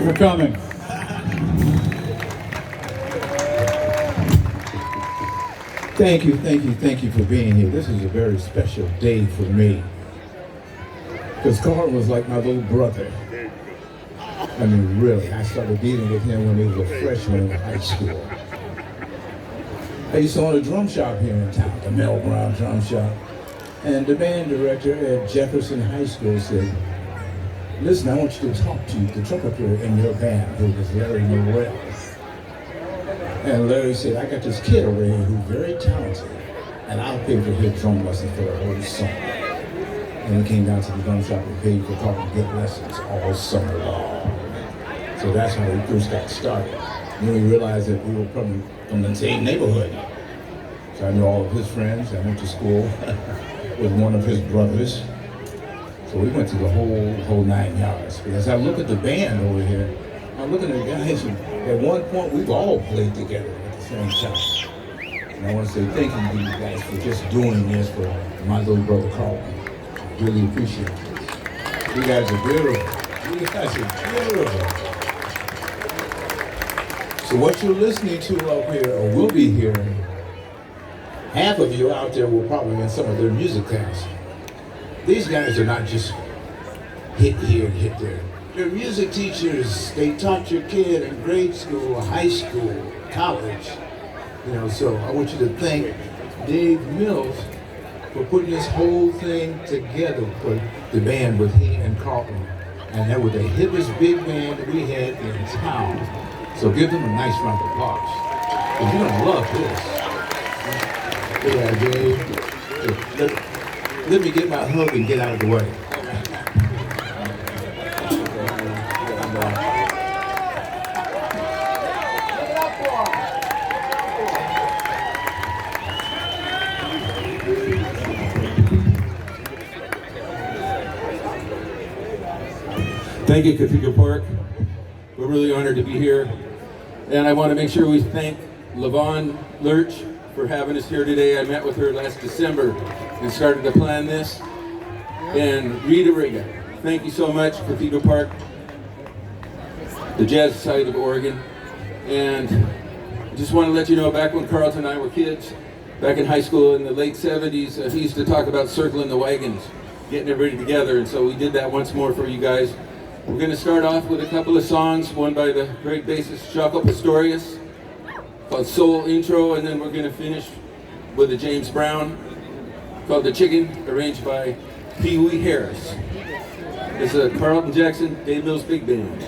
for coming. Thank you for being here. This is a very special day for me. Because Carlton was like my little brother. I mean, really, I started dealing with him when he was a freshman in high school. I used to own a drum shop here in town, the Mel Brown Drum Shop. And the band director at Jefferson High School said, listen, I want you to talk to the trumpeter in your band, who was Larry Morrell. And Larry said, I got this kid over here who's very talented, and I'll pay for his drum lessons for the whole summer. And we came down to the drum shop and paid for Carlton to get lessons all summer long. So that's how we first got started. And then we realized that we were from the same neighborhood. So I knew all of his friends. I went to school with one of his brothers. So we went to the whole 9 yards. But as I look at the band over here, I'm looking at the guys, and at one point we've all played together at the same time. And I want to say thank you to you guys for just doing this for my little brother Carlton. I really appreciate it. You guys are beautiful. You guys are beautiful. So what you're listening to up here, or will be hearing, half of you out there will probably in some of their music class. These guys are not just hit here and hit there. They're music teachers. They taught your kid in grade school, high school, college. You know, so I want you to thank Dave Mills for putting this whole thing together for the band with he and Carlton. And that was the hippest big band that we had in town. So give them a nice round of applause. Because you're gonna love this. Yeah, Dave. Let me get my hug and get out of the way. Thank you, Cathedral Park. We're really honored to be here. And I want to make sure we thank LaVon Lurch for having us here today. I met with her last December and started to plan this. And Rita Riga, thank you so much, Cathedral Park, the Jazz Society of Oregon. And I just want to let you know, back when Carlton and I were kids, back in high school in the late 70s, he used to talk about circling the wagons, getting everybody together. And so we did that once more for you guys. We're going to start off with a couple of songs, one by the great bassist Jaco Pastorius, called Soul Intro, and then we're going to finish with a James Brown called The Chicken, arranged by Pee Wee Harris. It's a Carlton Jackson, Dave Mills Big Band.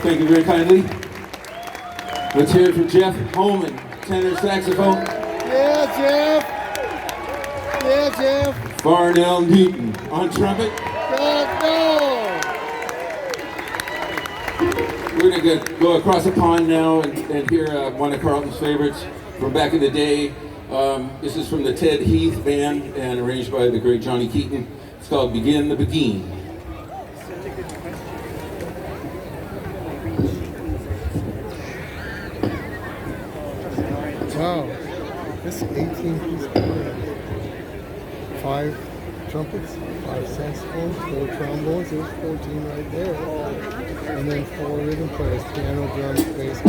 Thank you very kindly. Let's hear it for Jeff Holman, tenor saxophone. Yeah, Jeff. Yeah, Jeff. Farnell Newton on trumpet. We're going to go across the pond now and hear one of Carlton's favorites from back in the day. This is from the Ted Heath Band and arranged by the great Johnny Keaton. It's called Begin the Begin. Wow, this 18-piece band. 5 trumpets, 5 saxophones, 4 trombones, there's 14 right there. And then 4 rhythm players, piano, drums, bass.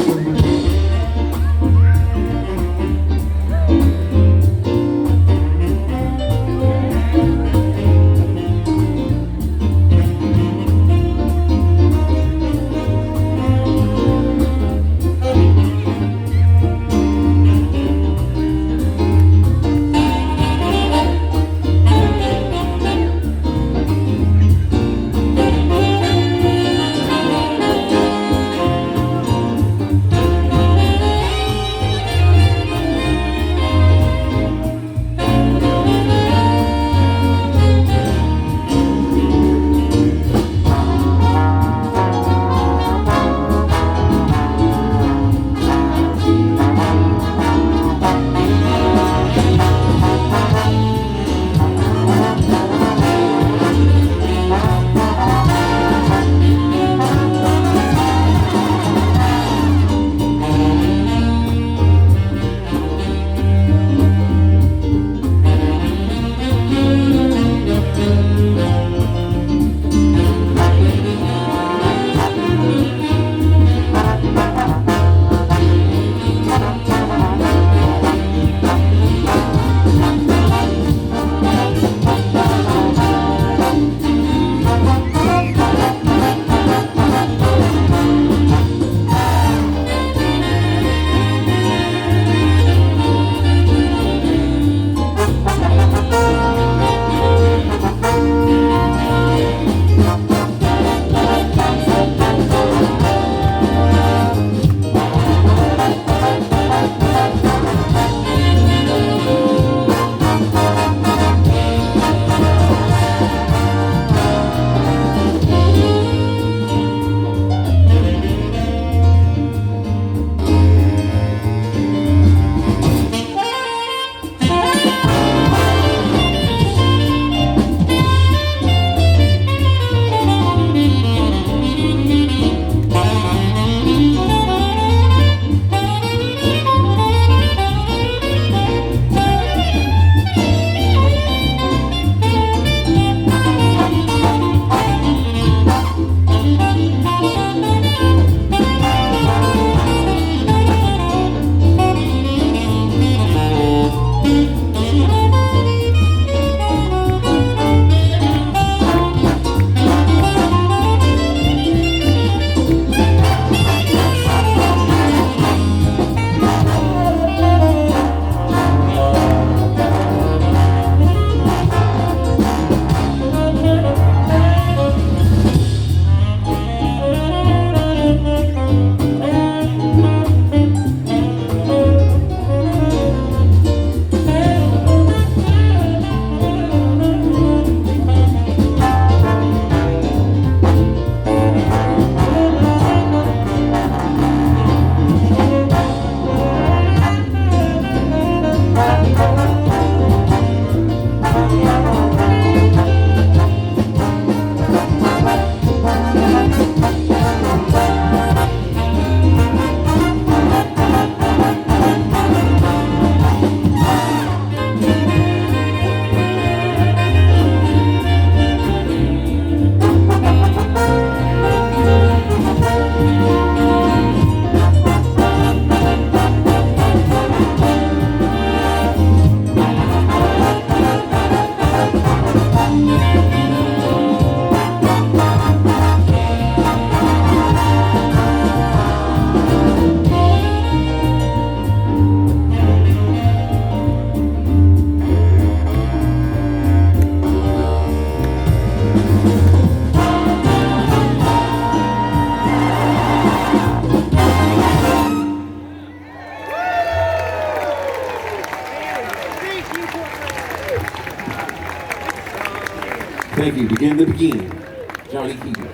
Thank you. Begin the begin. Johnny Keegan.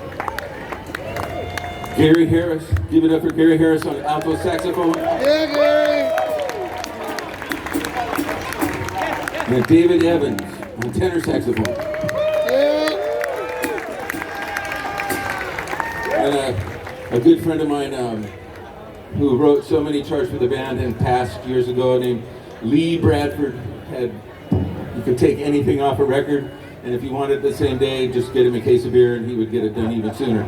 Gary Harris. Give it up for Gary Harris on alto saxophone. Yeah, Gary! And David Evans on tenor saxophone. Yeah! And a good friend of mine who wrote so many charts for the band and passed years ago, named Lee Bradford, you could take anything off a record, and if you wanted it the same day, just get him a case of beer and he would get it done even sooner.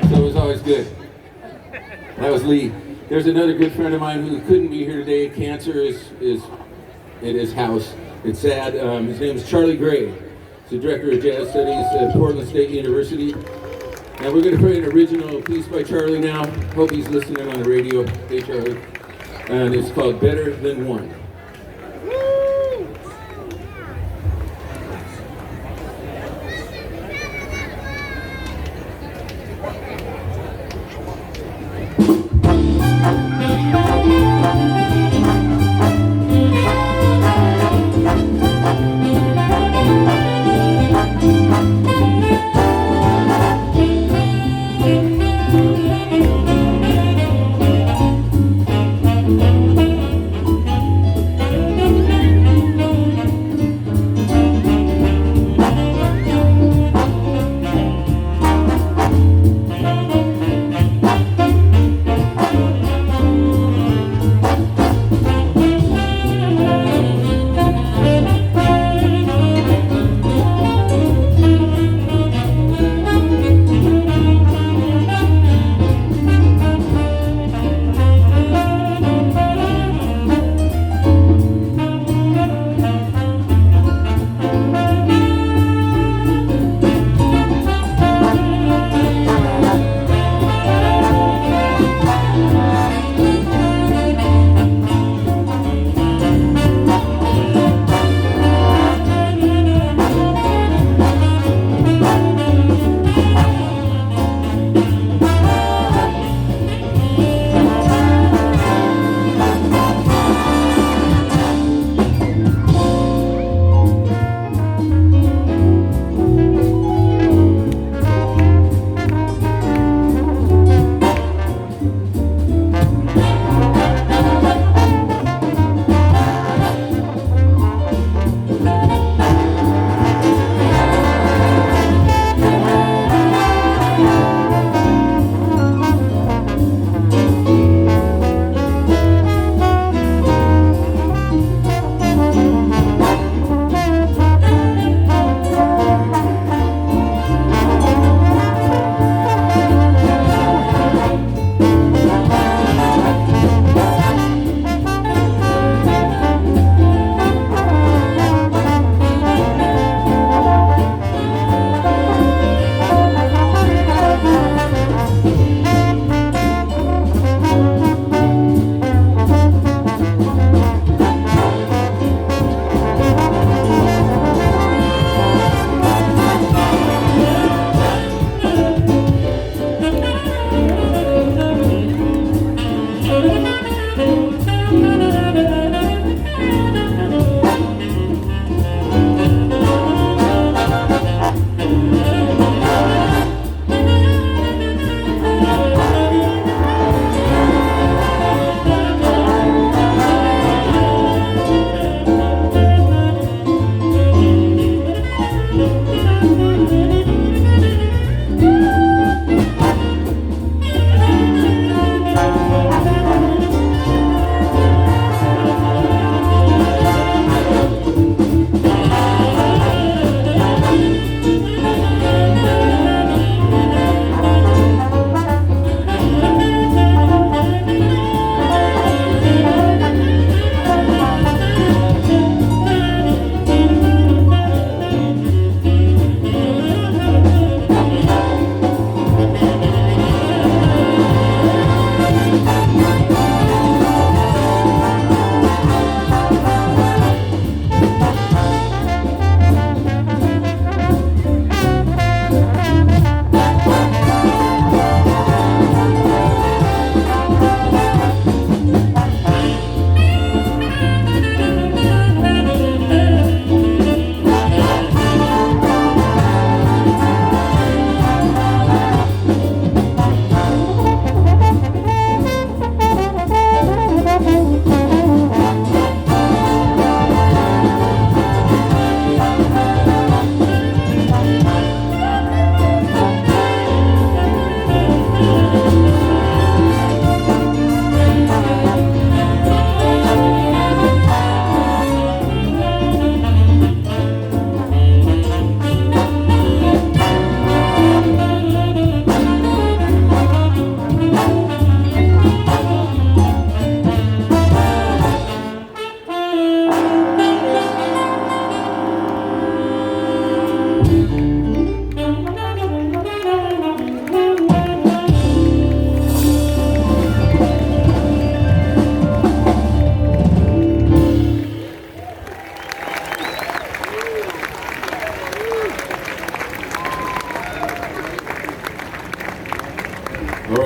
So it was always good. That was Lee. There's another good friend of mine who couldn't be here today. Cancer is at his house. It's sad. His name is Charlie Gray. He's the director of jazz studies at Portland State University. And we're going to play an original piece by Charlie now. Hope he's listening on the radio. Hey, Charlie. And it's called Better Than One.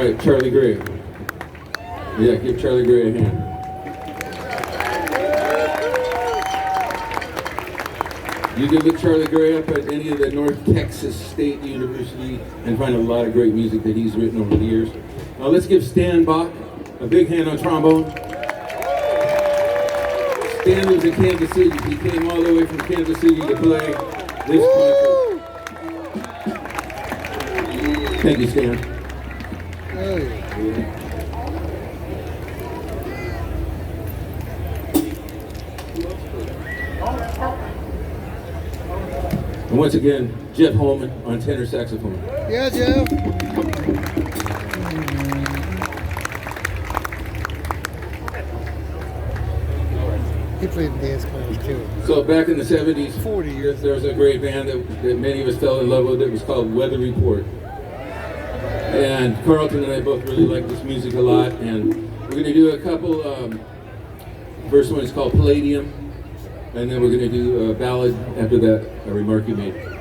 right, Charlie Gray. Yeah, give Charlie Gray a hand. You can look Charlie Gray up at any of the North Texas State University and find a lot of great music that he's written over the years. Now let's give Stan Bach a big hand on trombone. Stan lives in Kansas City. He came all the way from Kansas City to play this concert. Thank you, Stan. Hey. And once again, Jeff Holman on tenor saxophone. Yeah, Jeff. He played dance players too. So back in the 70s, 40 years. there was a great band that many of us fell in love with. It was called Weather Report. And Carlton and I both really like this music a lot. And we're going to do a couple. First one is called Palladium. And then we're going to do a ballad after that, a remark you made.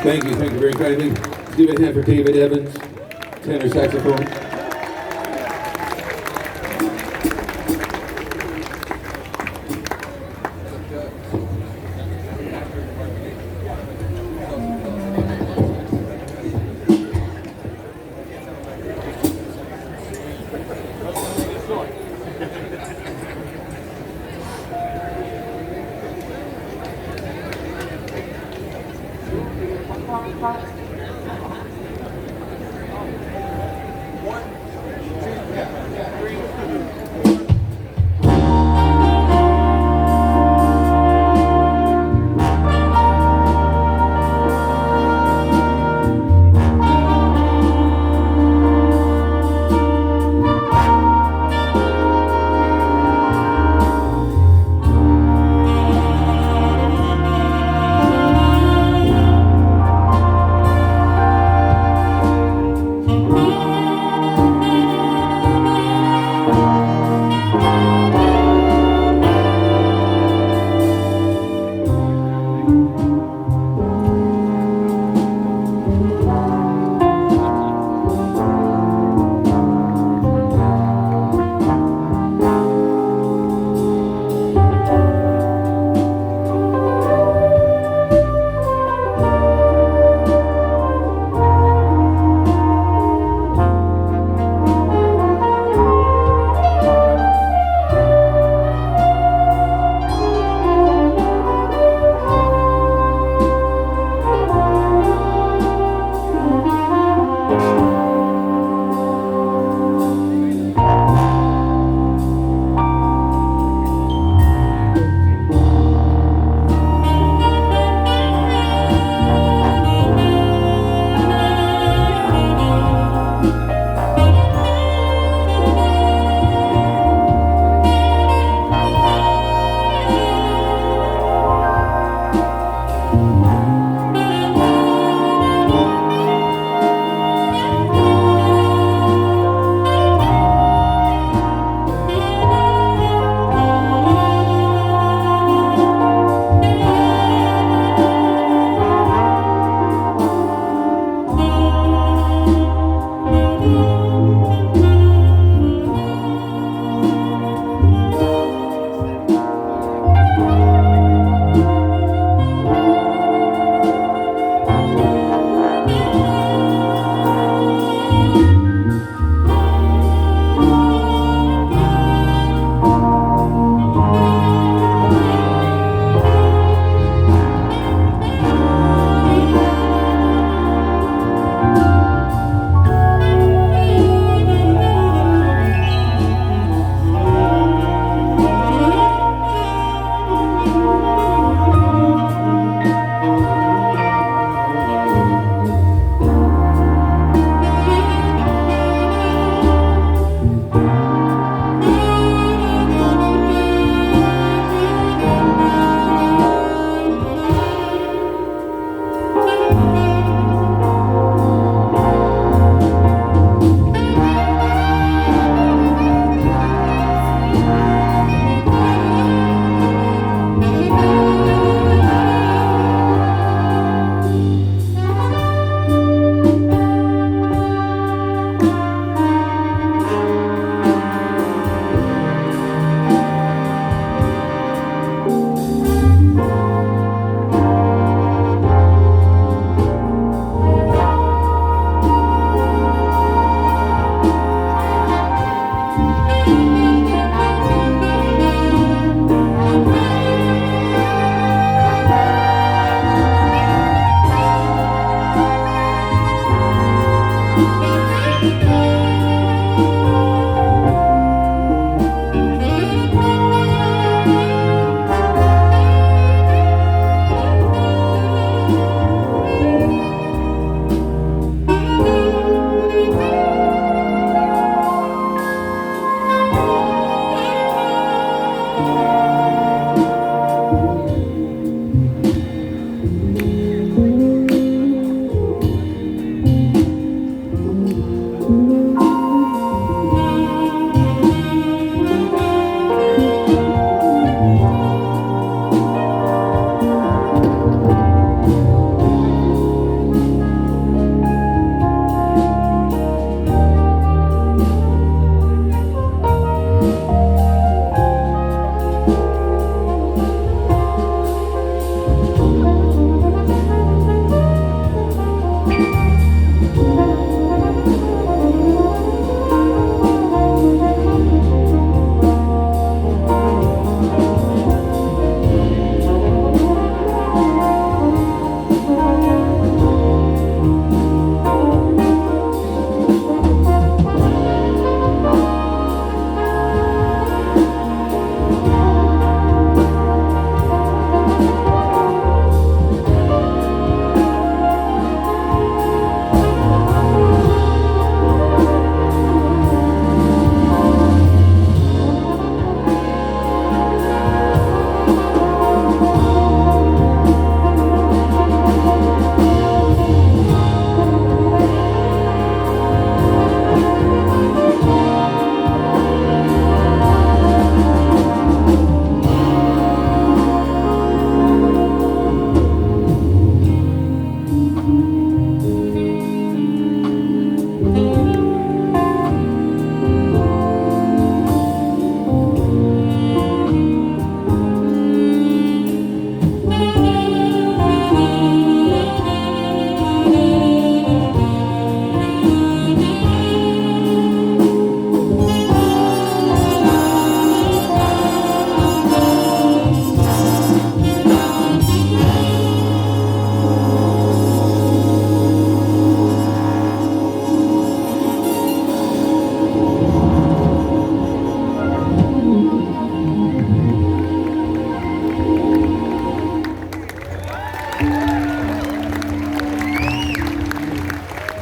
Thank you very kindly. Let's give a hand for David Evans, tenor saxophone.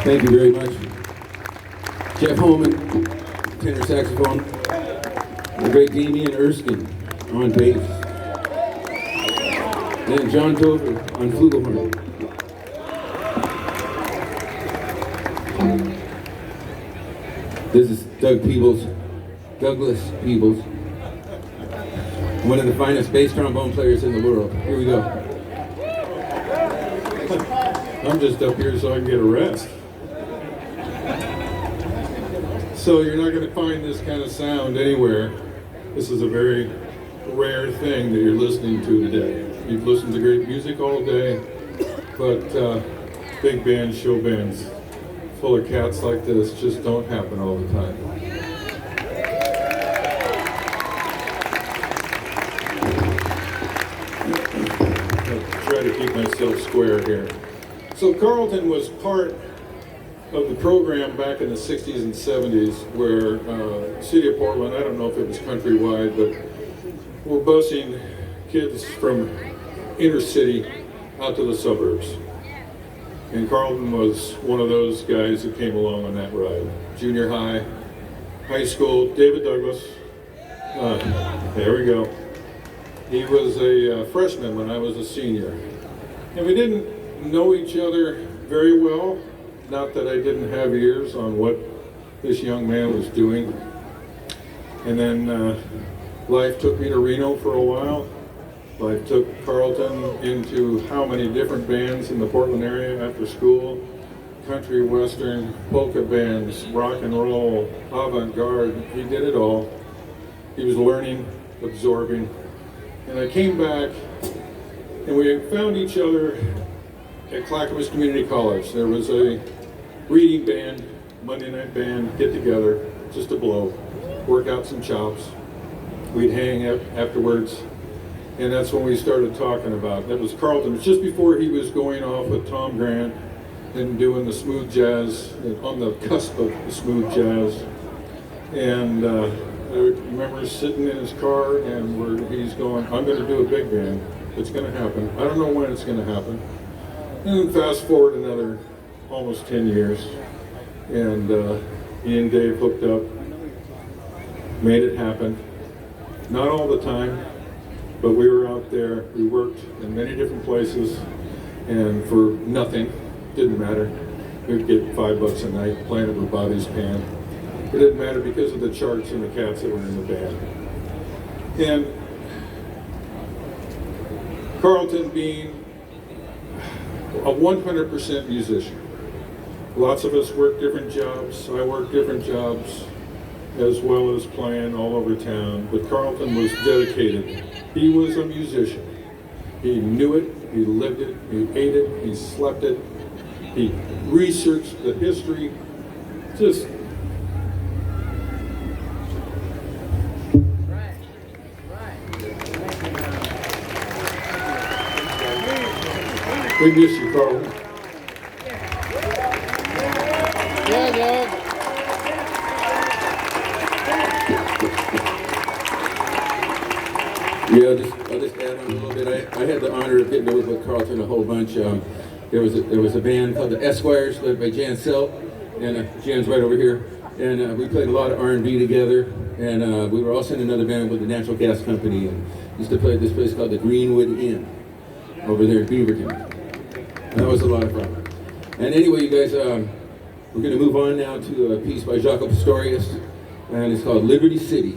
Thank you very much. Jeff Holman, tenor saxophone. The great Damian Erskine on bass. And John Tover on flugelhorn. This is Douglas Peebles, one of the finest bass trombone players in the world. Here we go. I'm just up here so I can get a rest. So you're not going to find this kind of sound anywhere. This is a very rare thing that you're listening to today. You've listened to great music all day, but big bands, show bands, full of cats like this just don't happen all the time. I'll try to keep myself square here. So Carlton was part of the program back in the 60s and 70s where City of Portland, I don't know if it was countrywide, but we're busing kids from inner city out to the suburbs. And Carlton was one of those guys who came along on that ride. Junior high, high school, David Douglas. There we go. He was a freshman when I was a senior. And we didn't know each other very well. Not that I didn't have ears on what this young man was doing. And then life took me to Reno for a while. Life took Carlton into how many different bands in the Portland area after school. Country, western, polka bands, rock and roll, avant-garde. He did it all. He was learning, absorbing. And I came back and we found each other at Clackamas Community College. There was a reading band, Monday night band, get together, just to blow, work out some chops. We'd hang up afterwards, and that's when we started talking about, that was Carlton. It was just before he was going off with Tom Grant and doing the smooth jazz, on the cusp of the smooth jazz. And I remember sitting in his car and he's going, I'm going to do a big band. It's going to happen. I don't know when it's going to happen. And then fast forward another almost 10 years, and he and Dave hooked up, made it happen. Not all the time, but we were out there. We worked in many different places, and for nothing, didn't matter. We'd get $5 a night playing it with Bobby's Pan. It didn't matter because of the charts and the cats that were in the band. And Carlton being a 100% musician. Lots of us work different jobs. I work different jobs as well as playing all over town. But Carlton was dedicated. He was a musician. He knew it, he lived it, he ate it, he slept it. He researched the history. Just we miss you, Carlton. Yeah, Dad. Yeah, I'll just add on a little bit. I had the honor of getting to work with Carlton a whole bunch. There was a band called the Esquires, led by Jan Selt, and Jan's right over here. And we played a lot of R&B together. And we were also in another band with the Natural Gas Company, and used to play at this place called the Greenwood Inn over there in Beaverton. That was a lot of fun. And anyway, you guys, we're going to move on now to a piece by Jaco Pastorius, and it's called Liberty City.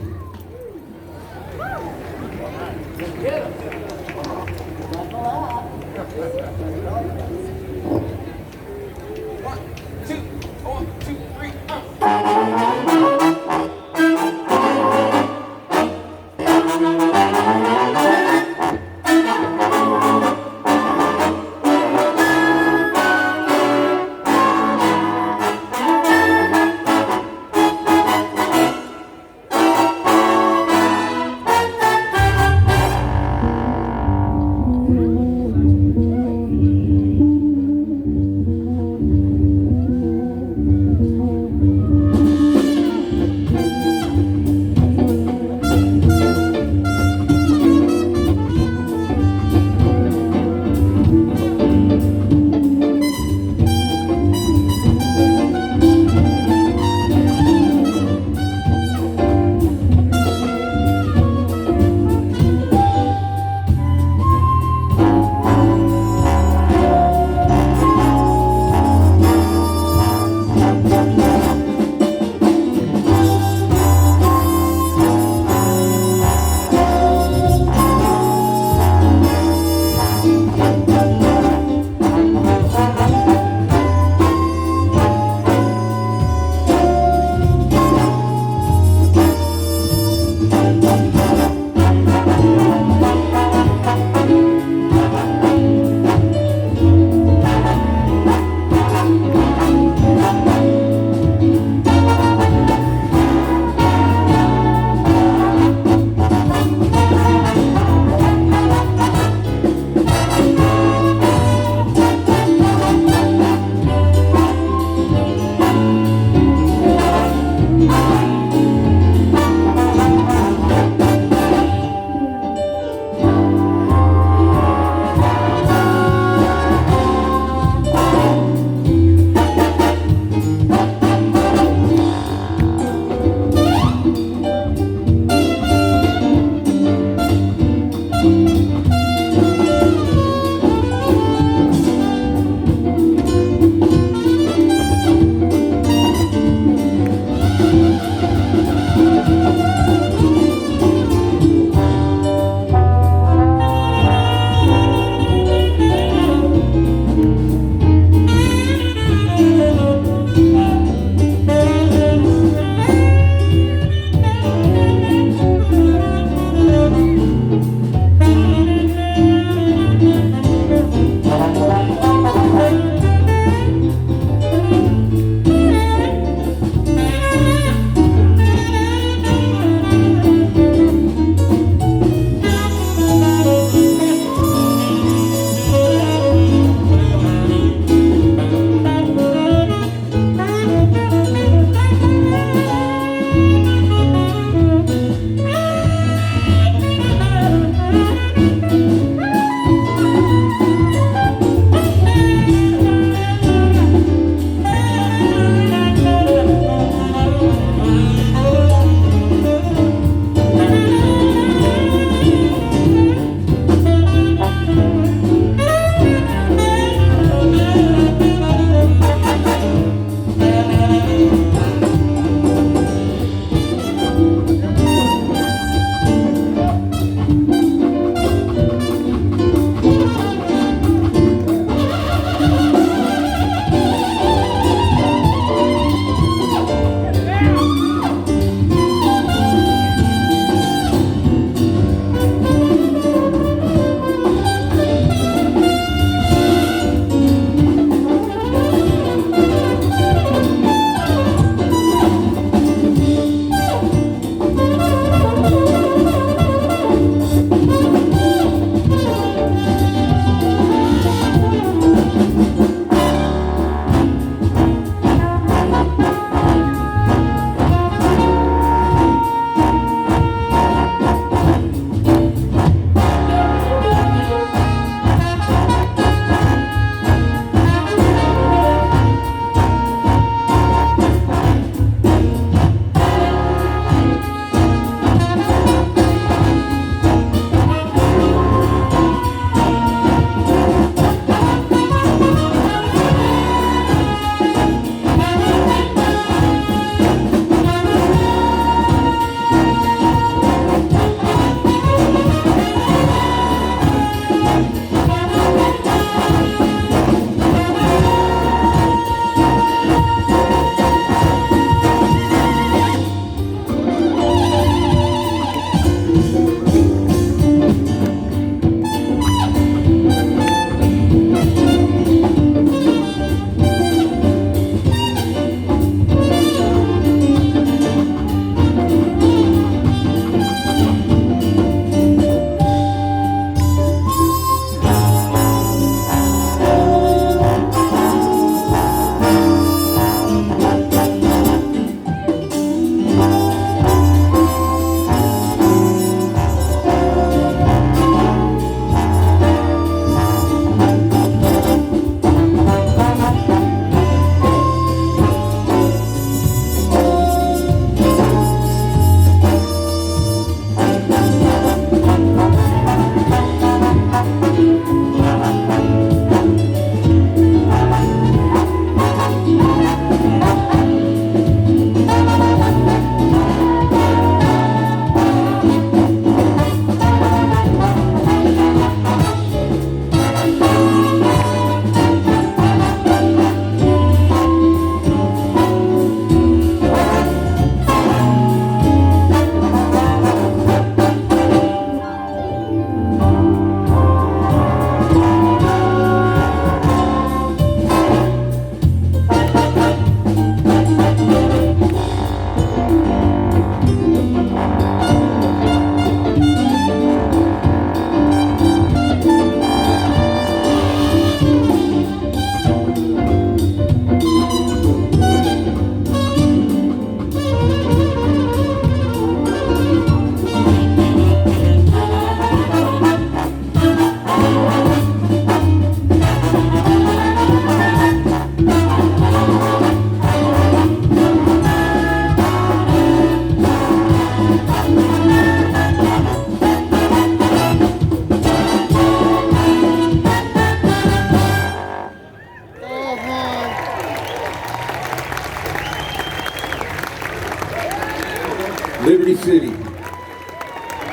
City.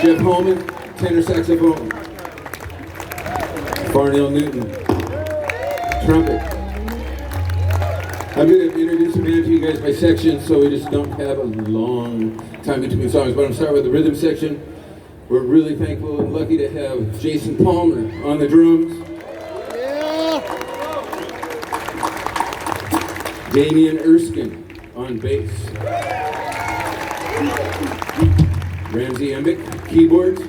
Jeff Holman, tenor saxophone. Farnell Newton, trumpet. I'm going to introduce a band to you guys by section, so we just don't have a long time between songs. But I'm starting with the rhythm section. We're really thankful and lucky to have Jason Palmer on the drums. Damian Erskine on bass. Ramsey Embick, keyboards.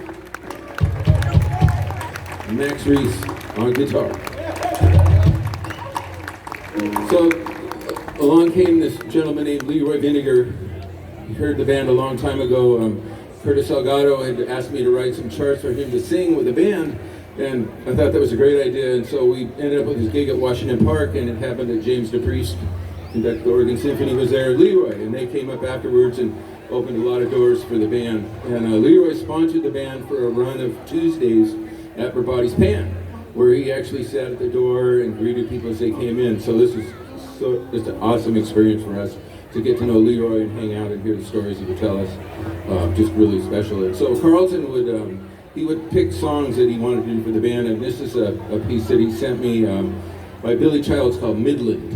Max Reese on guitar. So along came this gentleman named Leroy Vinegar. He heard the band a long time ago. Curtis Salgado had asked me to write some charts for him to sing with the band, and I thought that was a great idea, and so we ended up with this gig at Washington Park, and it happened that James DePriest, conducted the Oregon Symphony, was there, Leroy, and they came up afterwards and opened a lot of doors for the band. And Leroy sponsored the band for a run of Tuesdays at Brabati's Pan, where he actually sat at the door and greeted people as they came in. So this is just an awesome experience for us to get to know Leroy and hang out and hear the stories he would tell us. Just really special. And so Carlton would he would pick songs that he wanted to do for the band, and this is a piece that he sent me by Billy Childs called Midland.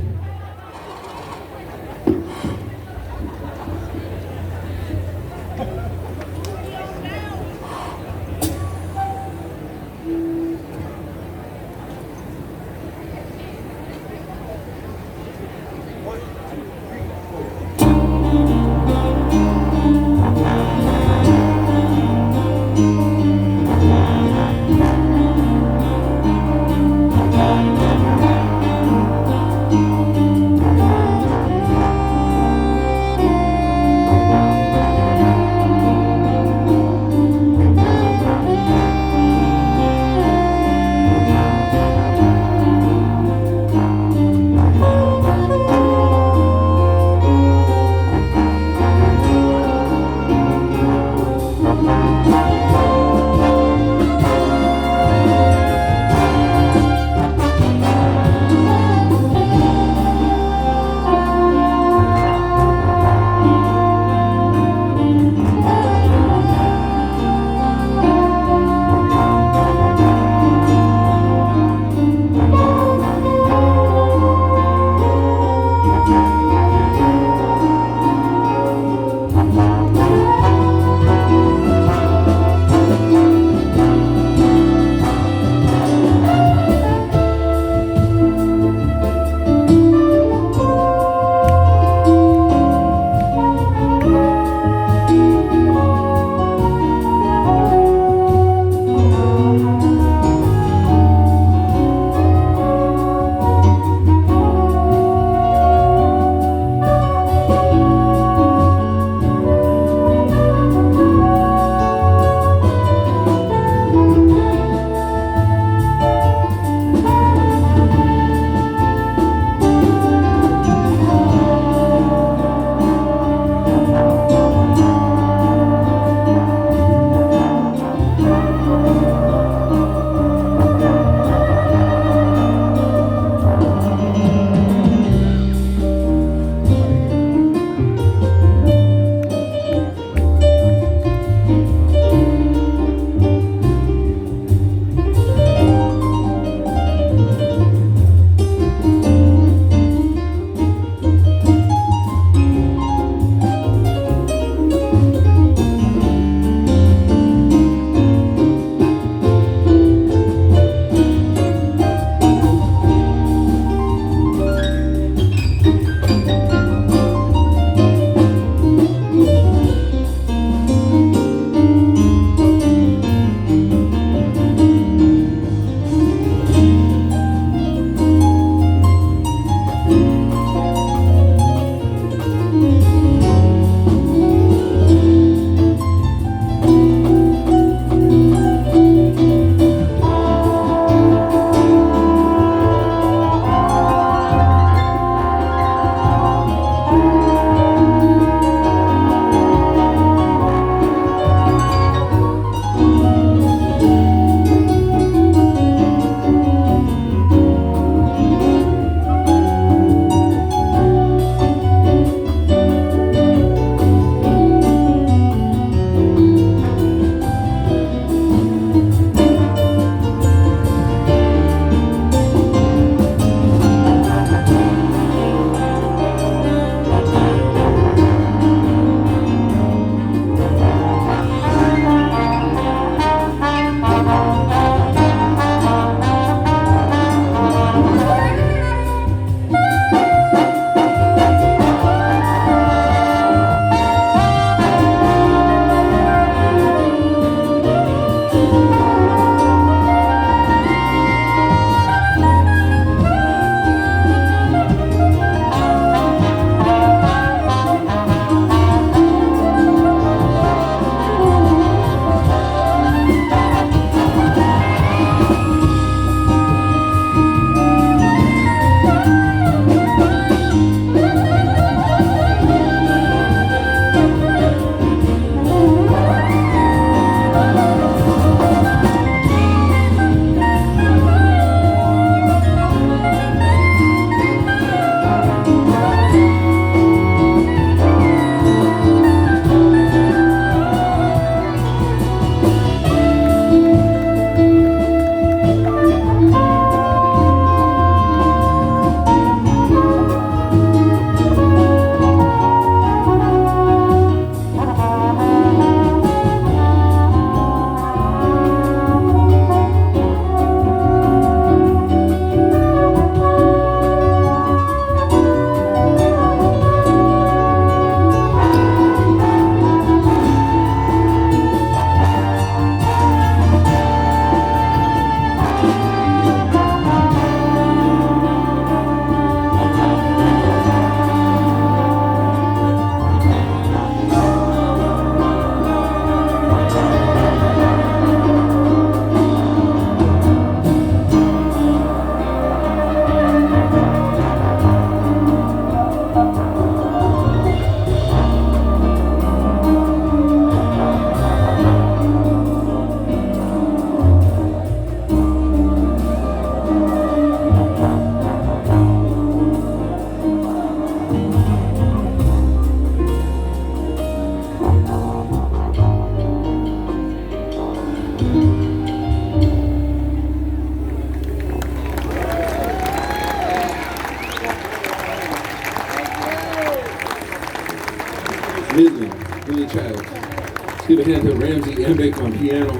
give a hand to Ramsey Embick on piano.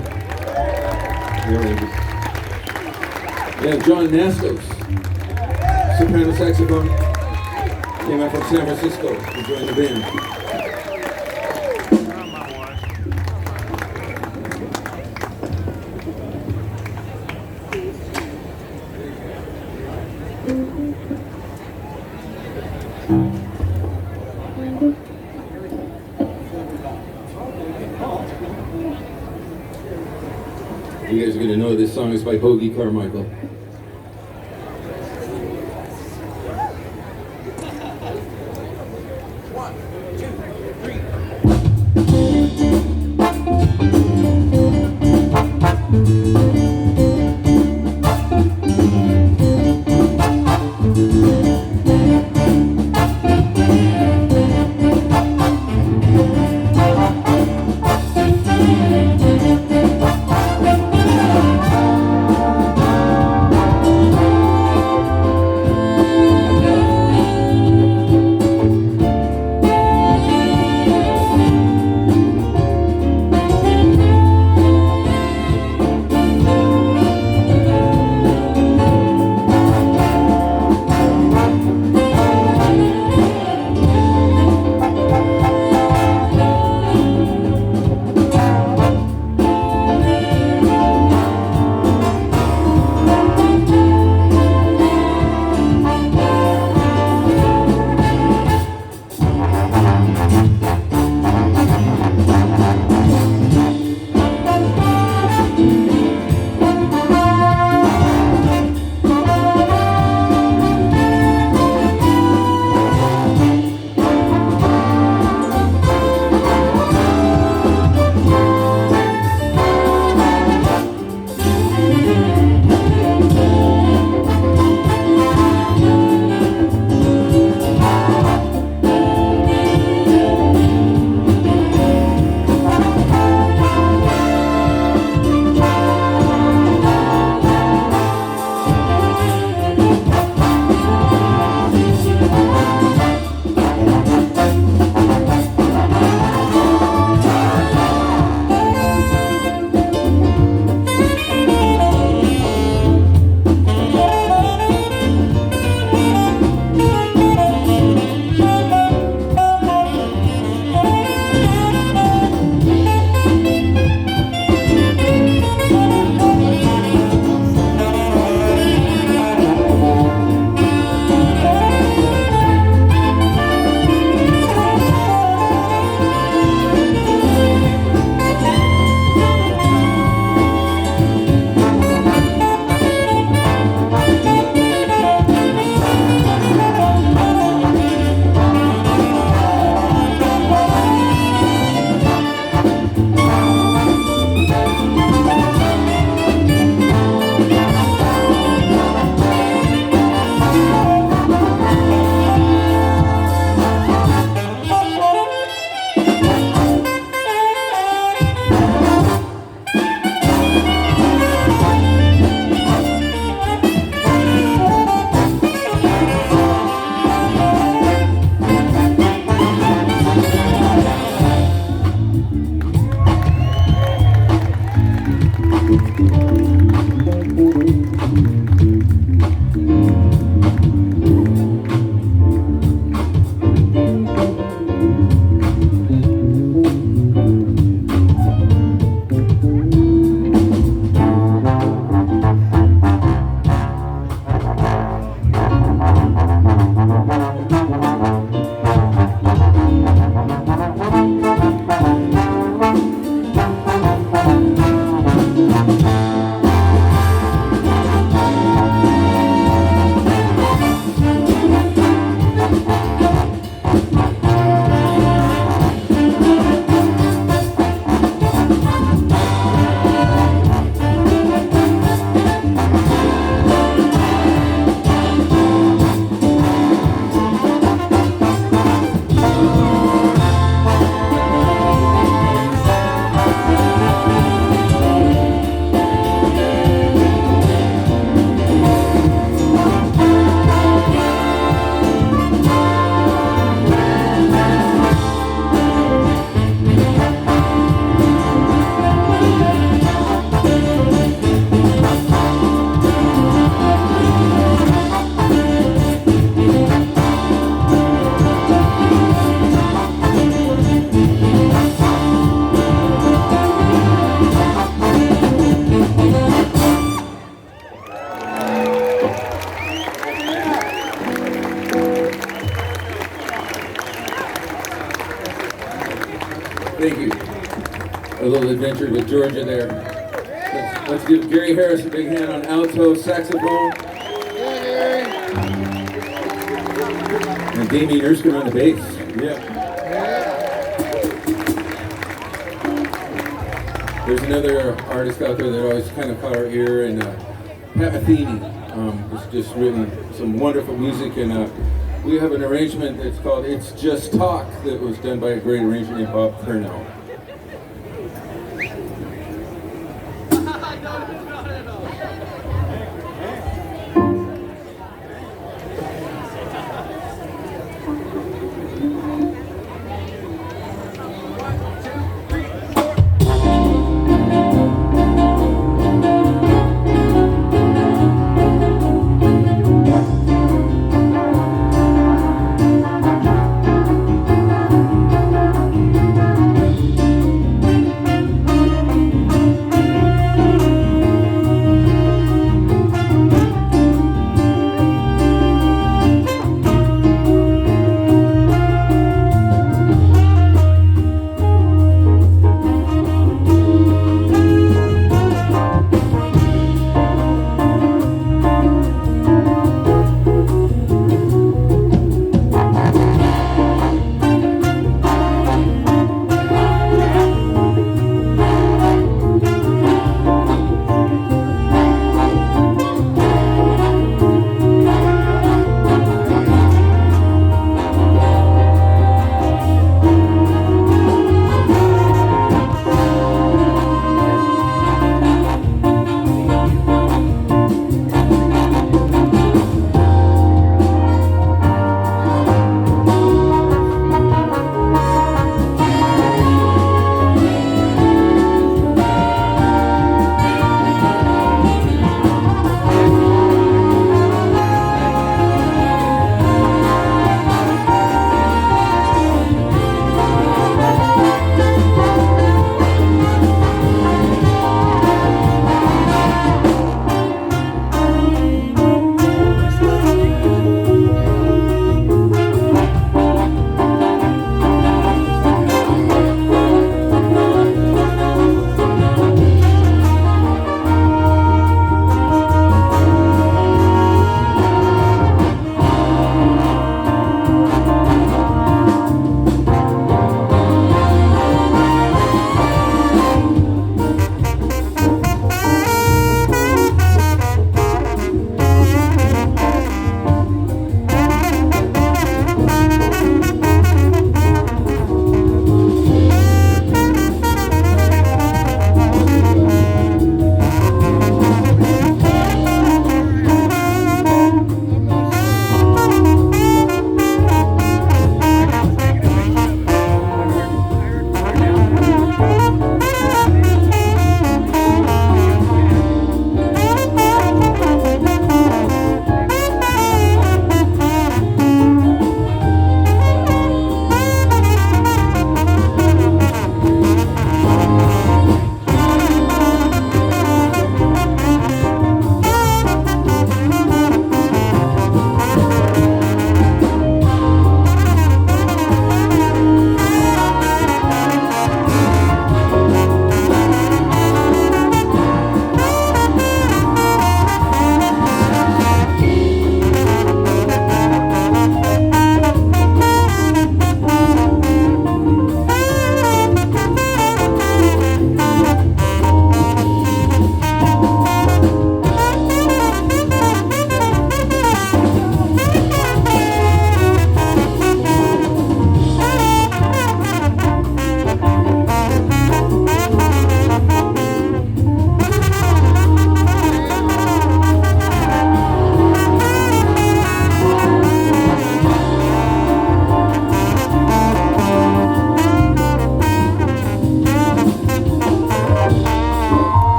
There he is. And John Nastos, soprano saxophone, came out from San Francisco to join the band. You guys are going to know this song is by Bogey Carmichael. adventure with Georgia there. Let's give Gary Harris a big hand on alto saxophone. And Damien Erskine on the bass. Yeah. There's another artist out there that always kind of caught our ear, and Pat Metheny is just written some wonderful music, and we have an arrangement that's called It's Just Talk that was done by a great arranger named Bob Purnell.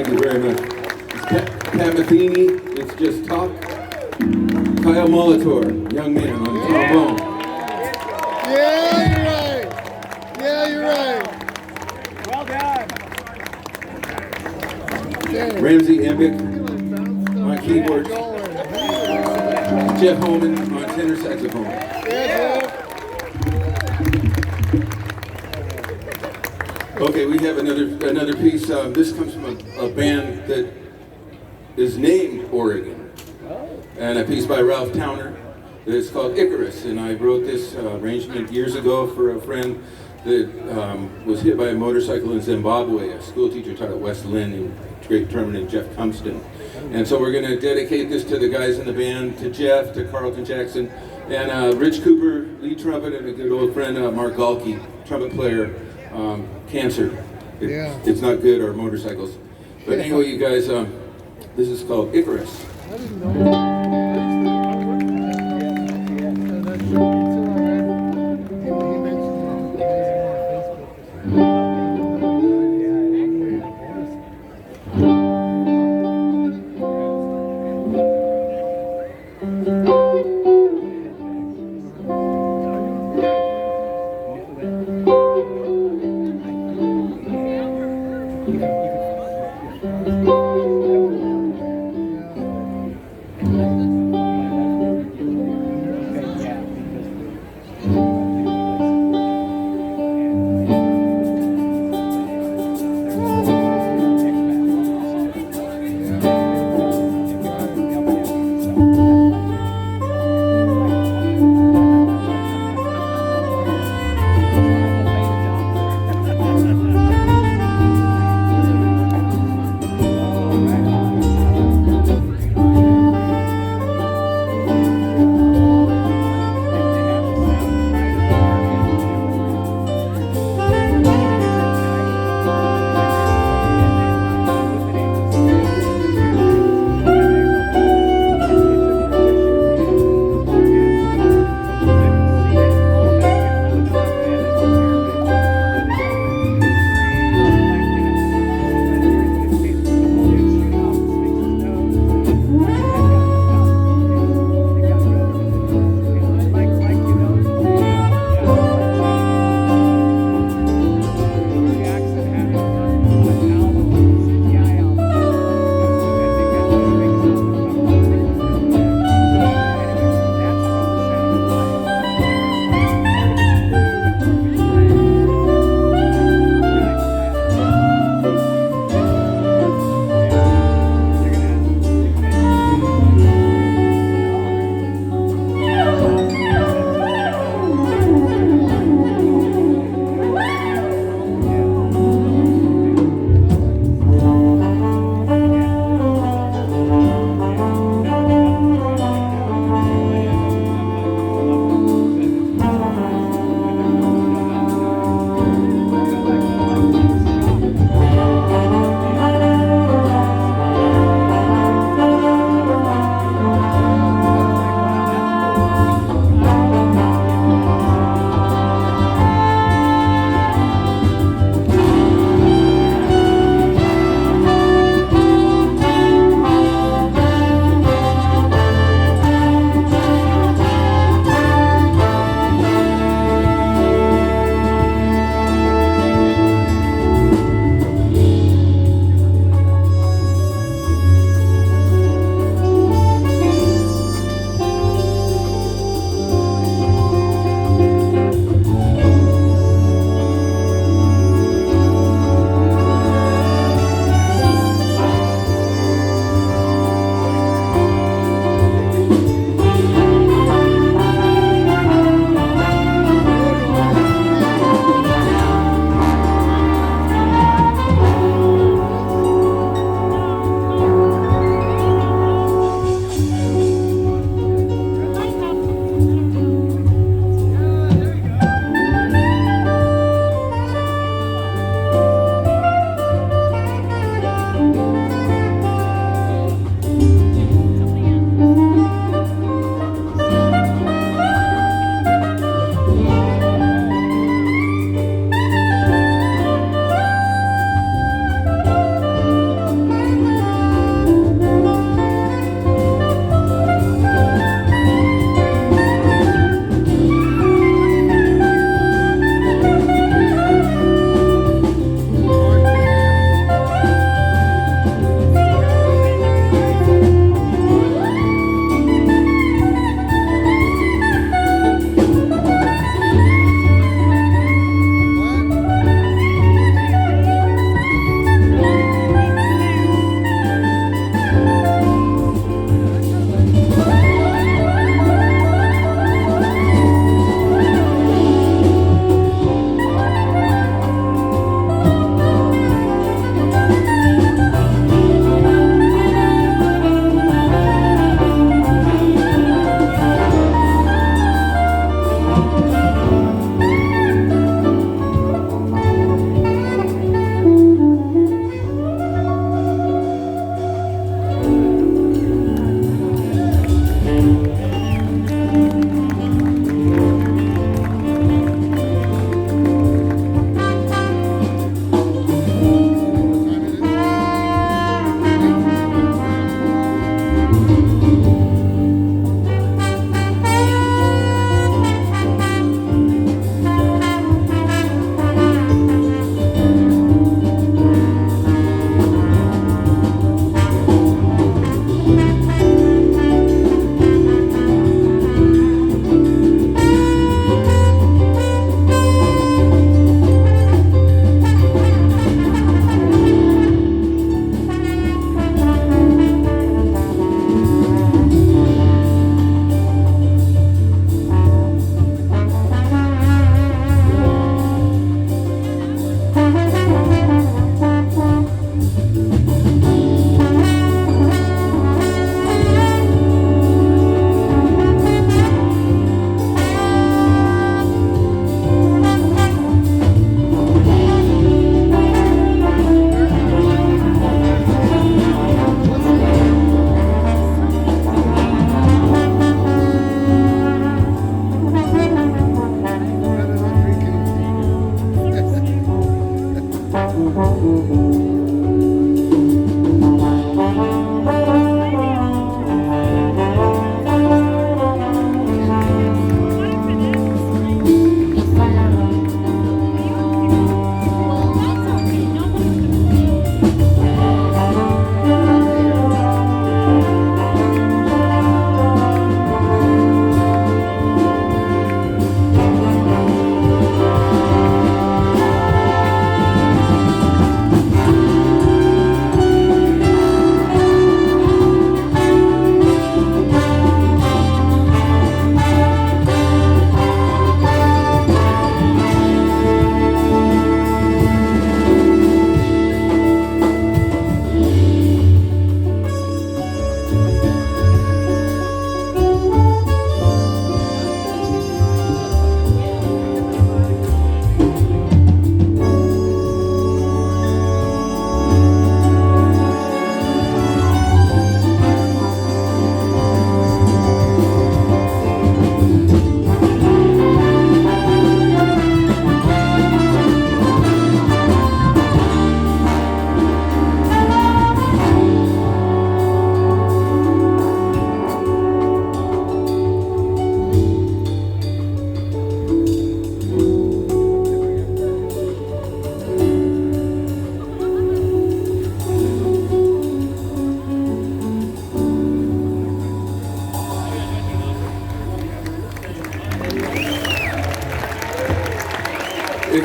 Thank you very much. It's Pat Metheny, It's Just Talk. Kyle Molitor, young man on trombone. Yeah, you're right. Yeah, you're right. Well done. Okay. Ramsey Embick on keyboards. Jeff Holman on tenor saxophone. Okay, we have another piece. This comes from a band that is named Oregon, and a piece by Ralph Towner. It's called Icarus, and I wrote this arrangement years ago for a friend that was hit by a motorcycle in Zimbabwe. A school teacher taught at West Lynn, and great drummer named Jeff Cumston. And so we're going to dedicate this to the guys in the band, to Jeff, to Carlton Jackson, and Rich Cooper, lead trumpet, and a good old friend, Mark Galke, trumpet player, cancer. It's not good, or motorcycles. But anyway, you guys, this is called Icarus. I didn't know.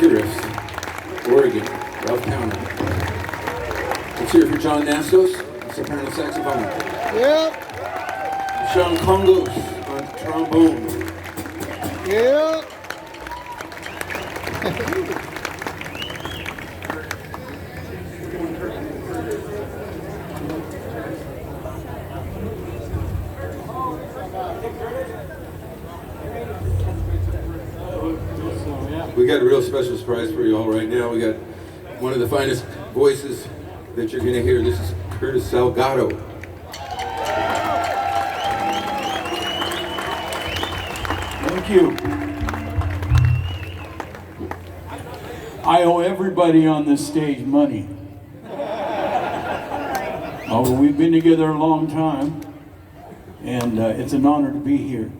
Icarus, Oregon, Ralph County. Let's hear it for John Nastos, soprano saxophone. Yep. Sean Congos on trombone. Yep. We got a real special surprise for you all right now. We got one of the finest voices that you're going to hear. This is Curtis Salgado. Thank you. I owe everybody on this stage money. Oh, we've been together a long time, and it's an honor to be here.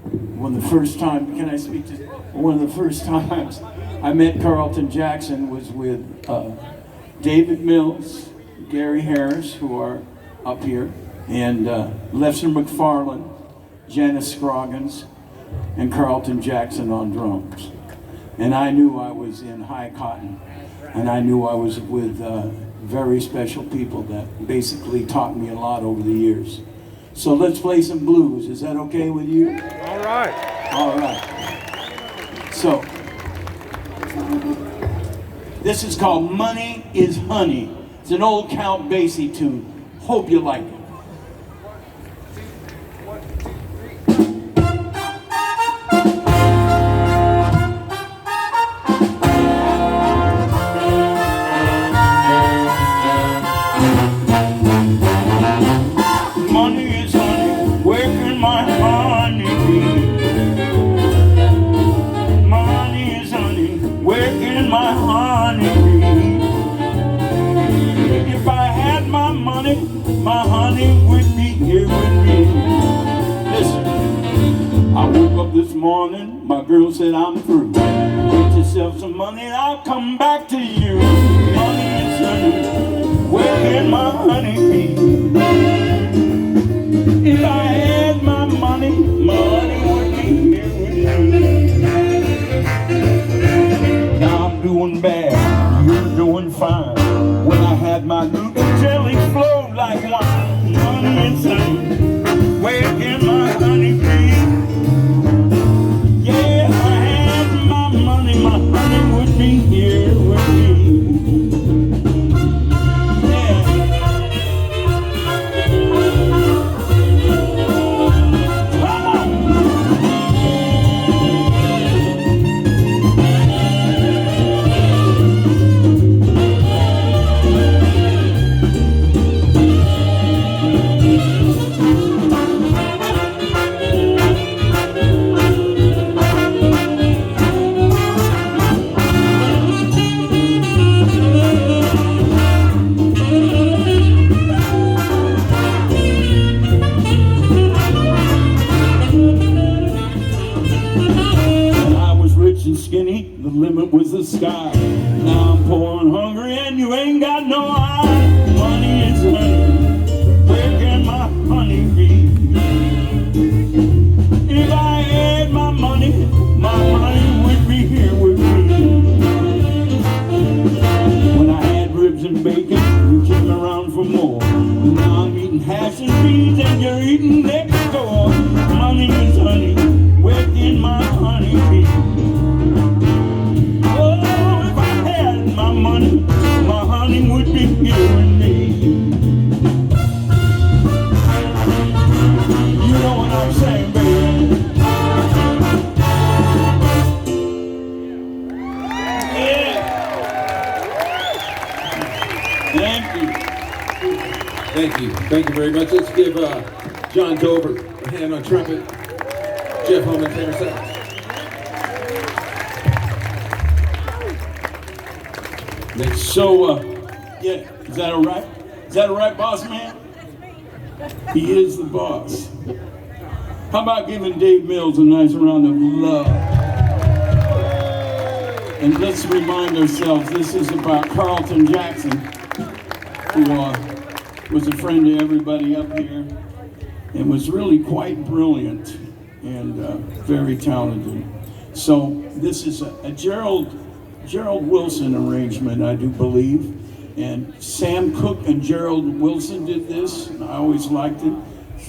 One of the first times I met Carlton Jackson was with David Mills, Gary Harris, who are up here, and Lester McFarland, Janice Scroggins, and Carlton Jackson on drums. And I knew I was in high cotton, and I knew I was with very special people that basically taught me a lot over the years. So let's play some blues. Is that okay with you? All right. All right. So, this is called Money is Honey. It's an old Count Basie tune. Hope you like it. Money is honey, where can my honey be? Money is honey, where can my honey be? If I had my honey would be here with me. Listen, I woke up this morning, my girl said I'm through. Get yourself some money and I'll come back to you. Money is honey, where can my honey be? If I had my money would be here with me. Now I'm doing bad, you're doing fine. When I had my Luke jelly flowed like wine. Money and honey, where can my honey be? Yeah, if I had my honey would be here with me. Skinny, the limit was the sky. Now I'm poor and hungry and you ain't got no eye. Money is honey, where can my honey be? If I had my honey would be here with me. When I had ribs and bacon, you came around for more. Now I'm eating hash and beans and you're eating next door. Money is honey, where can my honey be? My honey would be here with me. You know what I'm saying, baby? Yeah. Thank you. Thank you. Thank you very much. Let's give John Dover a hand on trumpet. Jeff Holman, tenor sax. So, yeah, is that all right? Is that all right, boss man? He is the boss. How about giving Dave Mills a nice round of love? And let's remind ourselves, this is about Carlton Jackson, who was a friend to everybody up here and was really quite brilliant and very talented. So this is a Gerald Gerald Wilson arrangement, I do believe. And Sam Cooke and Gerald Wilson did this, and I always liked it.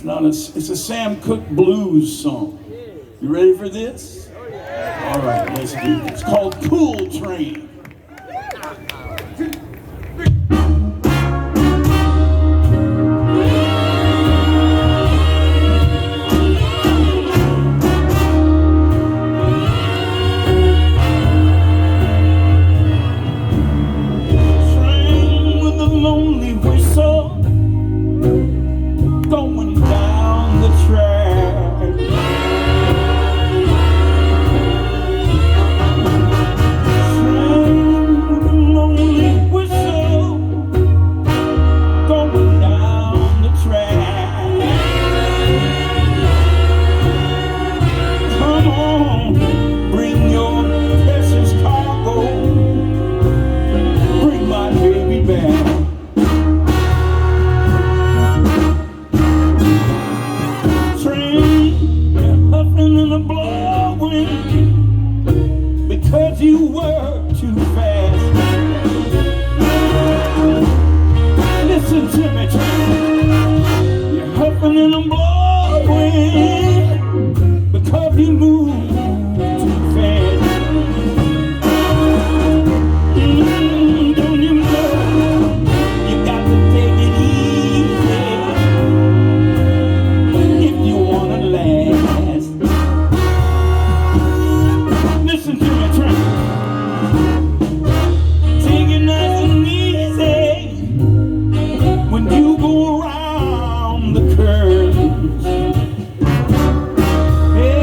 It's a Sam Cooke blues song. You ready for this? All right, let's do it. It's called Cool Train. Because you were too fast. Listen to me, train. You're huffing and I'm blowing because you move too fast. Don't you know you got to take it easy if you wanna last. Listen to me, train. Take it nice and easy when you go around the curves. Yeah.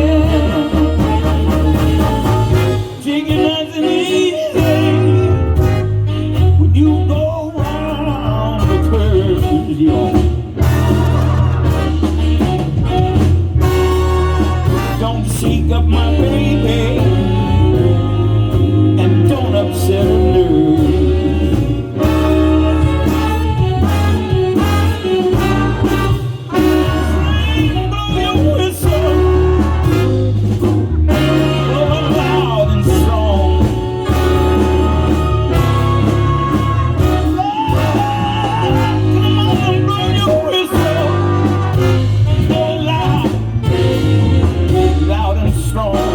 Take it nice and easy when you go around the curves, y'all. Don't shake up my baby and don't upset her nerves. Blow your whistle, blow it loud and strong. Come on, blow your whistle, blow it loud, loud and strong.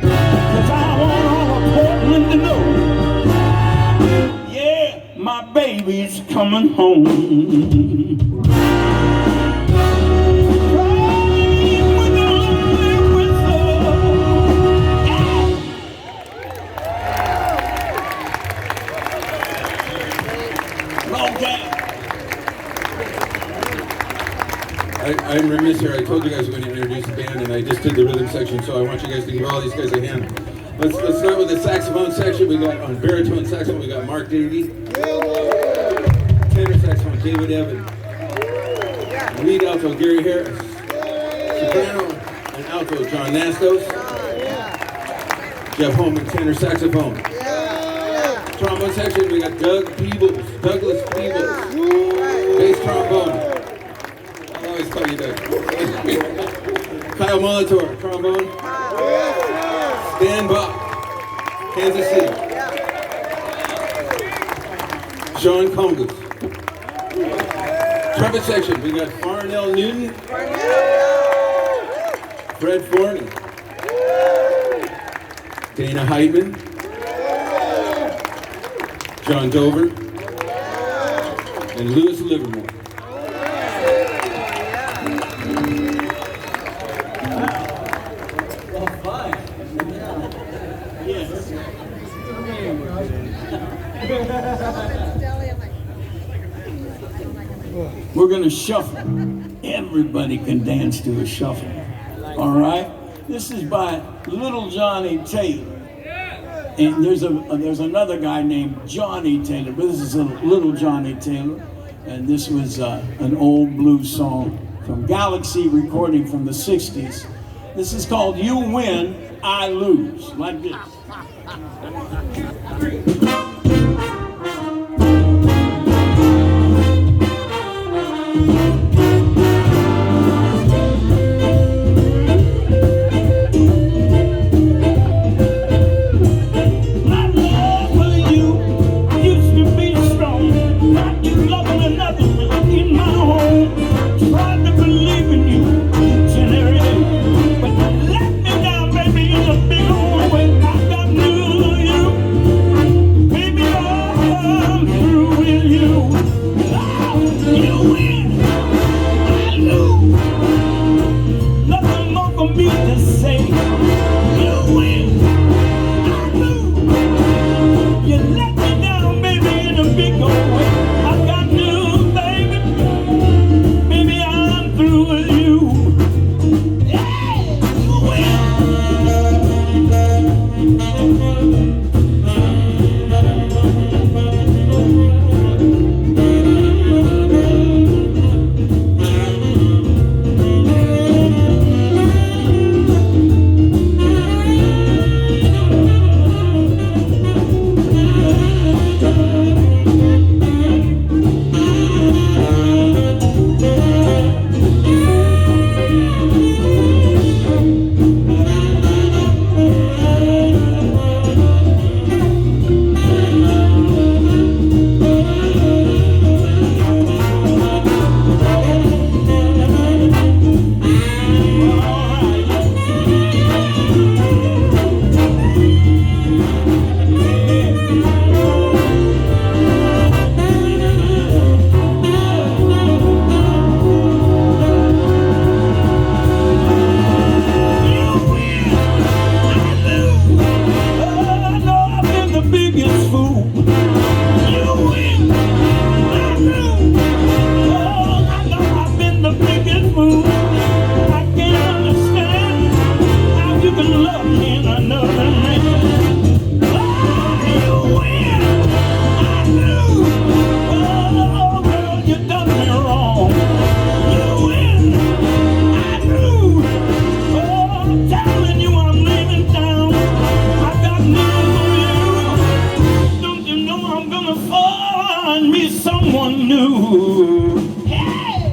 Cause I want all of Portland to know, yeah, my baby's coming home. Crying with a lonely whistle. Yeah. Long time. I'm remiss here. I told you guys we're going to introduce the band, and I just did the rhythm section, so I want you guys to give all these guys a hand. Let's start with the saxophone section. We got on baritone saxophone, we got Mark Davey. Tenor saxophone, David Evans. Lead alto, Gary Harris. Soprano and alto, John Nastos. Jeff Holman, tenor saxophone. Trombone section, we got Douglas Peebles. Bass trombone. I always call you Doug. Kyle Molitor, trombone. Stan Bach, Kansas City. Sean Congus. Trumpet section, we got Farnell Newton. Fred Forney. Dana Heidman. John Dover. And Louis Livermore. We're going to shuffle. Everybody can dance to a shuffle. All right? This is by Little Johnny Taylor. And there's another guy named Johnny Taylor, but this is a Little Johnny Taylor. And this was an old blues song from Galaxy recording from the 60s. This is called You Win, I Lose, like this. I'm through with you. Oh, you win, I lose. Nothing more for me to say. You win, I lose. You let me down, baby, in a big old way. I got news, baby. Baby, I'm through with you. Yeah, you win. Someone new. Hey!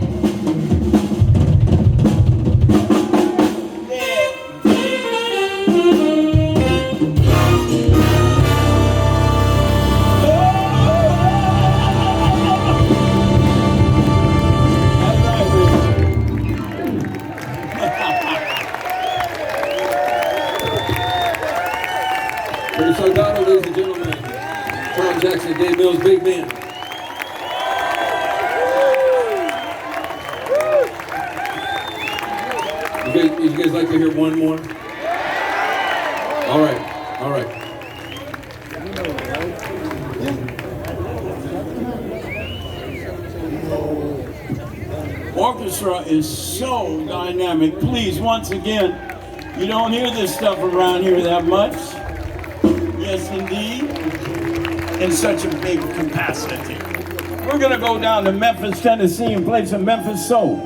British Soldado, ladies and gentlemen. Carlton Jackson, Dave Mills, big man. Would you guys like to hear one more? All right, all right. Orchestra is so dynamic. Please, once again, you don't hear this stuff around here that much. Yes, indeed. In such a big capacity. We're gonna go down to Memphis, Tennessee and play some Memphis soul.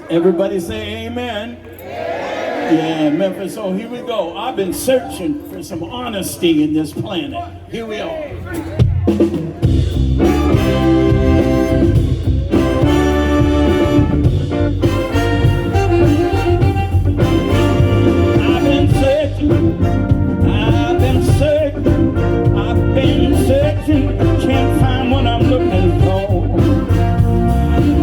Everybody say amen. Yeah, Memphis soul, here we go. I've been searching for some honesty in this planet. Here we are. Can't find what I'm looking for.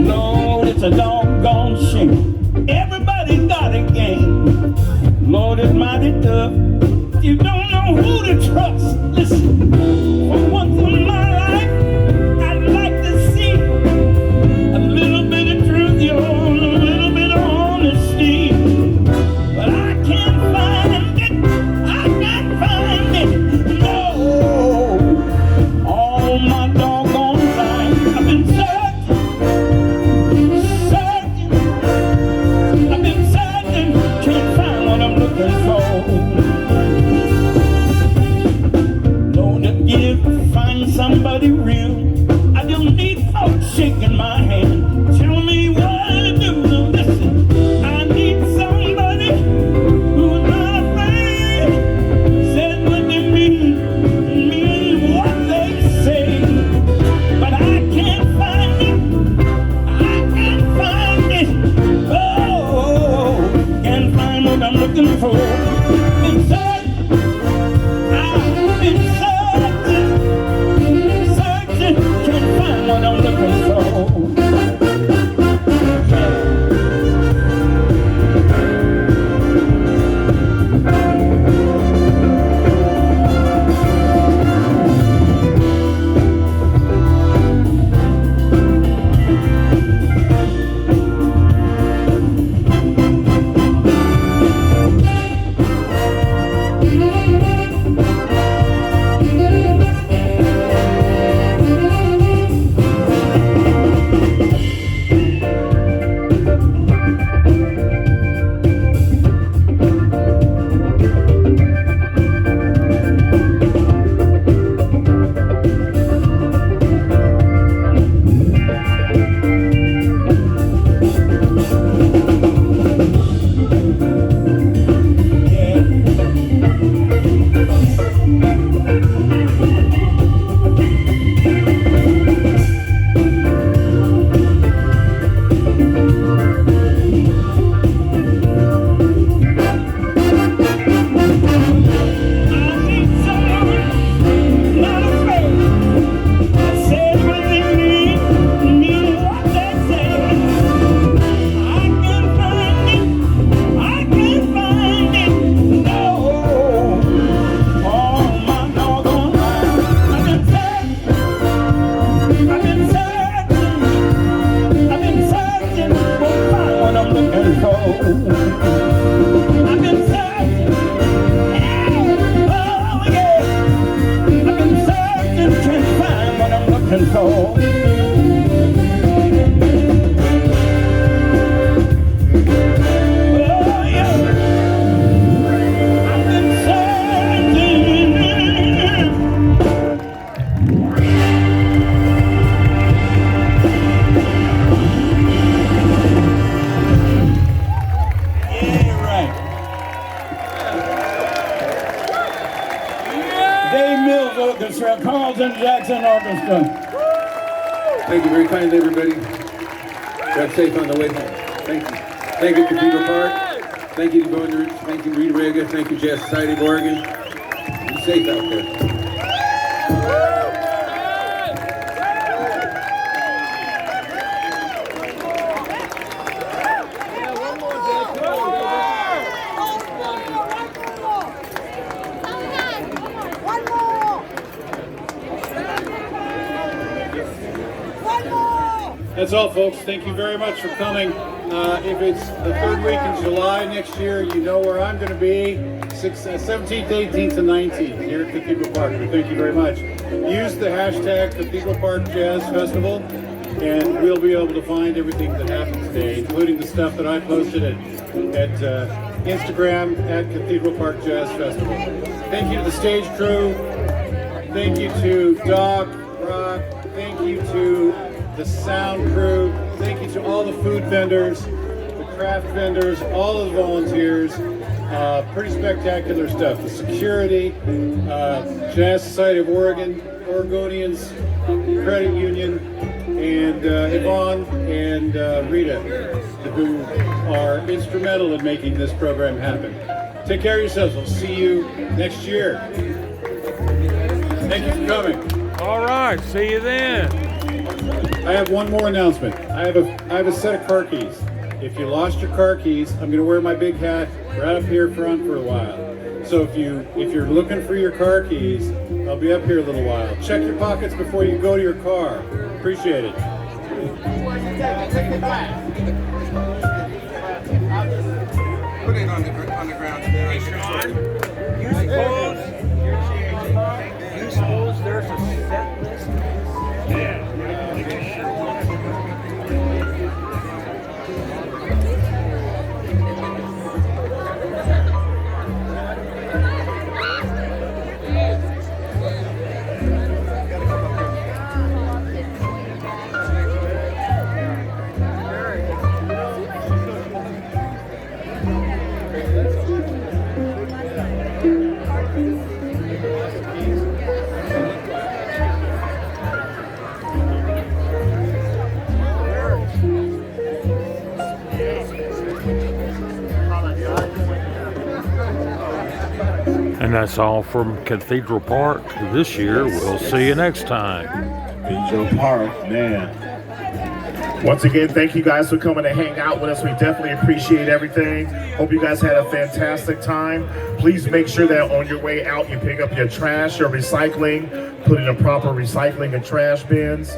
Lord, it's a doggone shame. Everybody got a game. Lord, it's mighty tough. You don't know who to trust. Listen, for one thing call. Oh, yeah. I've been searching. Yeah, right. Dave Mills Orchestra, Carlton Jackson Orchestra. Thank you very kindly, everybody. Drive safe on the way home. Thank you. Thank you, Cathedral Park. Thank you to Governor. Thank you, Rita Rega. Thank you, Jazz Society of Oregon. Be safe out there. That's all, folks. Thank you very much for coming. If it's the third week in July next year, you know where I'm going to be, 17th, 18th, and 19th here at Cathedral Park. Thank you very much. Use the hashtag Cathedral Park Jazz Festival, and we'll be able to find everything that happened today, including the stuff that I posted at Instagram at Cathedral Park Jazz Festival. Thank you to the stage crew. Thank you to Doc, Rock. Thank you to the sound crew. Thank you to all the food vendors, the craft vendors, all of the volunteers. Pretty spectacular stuff. The security, Jazz Society of Oregon, Oregonians Credit Union, and Yvonne and Rita, who are instrumental in making this program happen. Take care of yourselves. We'll see you next year. Thank you for coming. All right, see you then. I have one more announcement. I have a set of car keys. If you lost your car keys, I'm going to wear my big hat right up here front for a while. So if you're looking for your car keys, I'll be up here a little while. Check your pockets before you go to your car. Appreciate it. Put it on the ground. You suppose there's a set list? And that's all from Cathedral Park this year. We'll see you next time. Cathedral Park, man. Once again, thank you guys for coming to hang out with us. We definitely appreciate everything. Hope you guys had a fantastic time. Please make sure that on your way out, you pick up your trash, your recycling, put it in proper recycling and trash bins.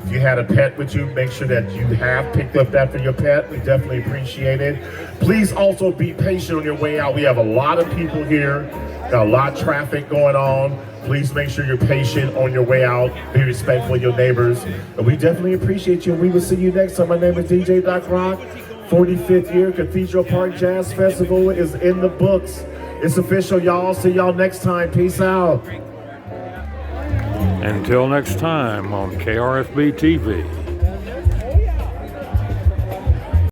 If you had a pet with you, make sure that you have picked up that for your pet. We definitely appreciate it. Please also be patient on your way out. We have a lot of people here. Got a lot of traffic going on. Please make sure you're patient on your way out. Be respectful of your neighbors. And we definitely appreciate you. We will see you next time. My name is DJ Doc Rock. 45th year Cathedral Park Jazz Festival is in the books. It's official, y'all. See y'all next time. Peace out. Until next time on KRFB TV.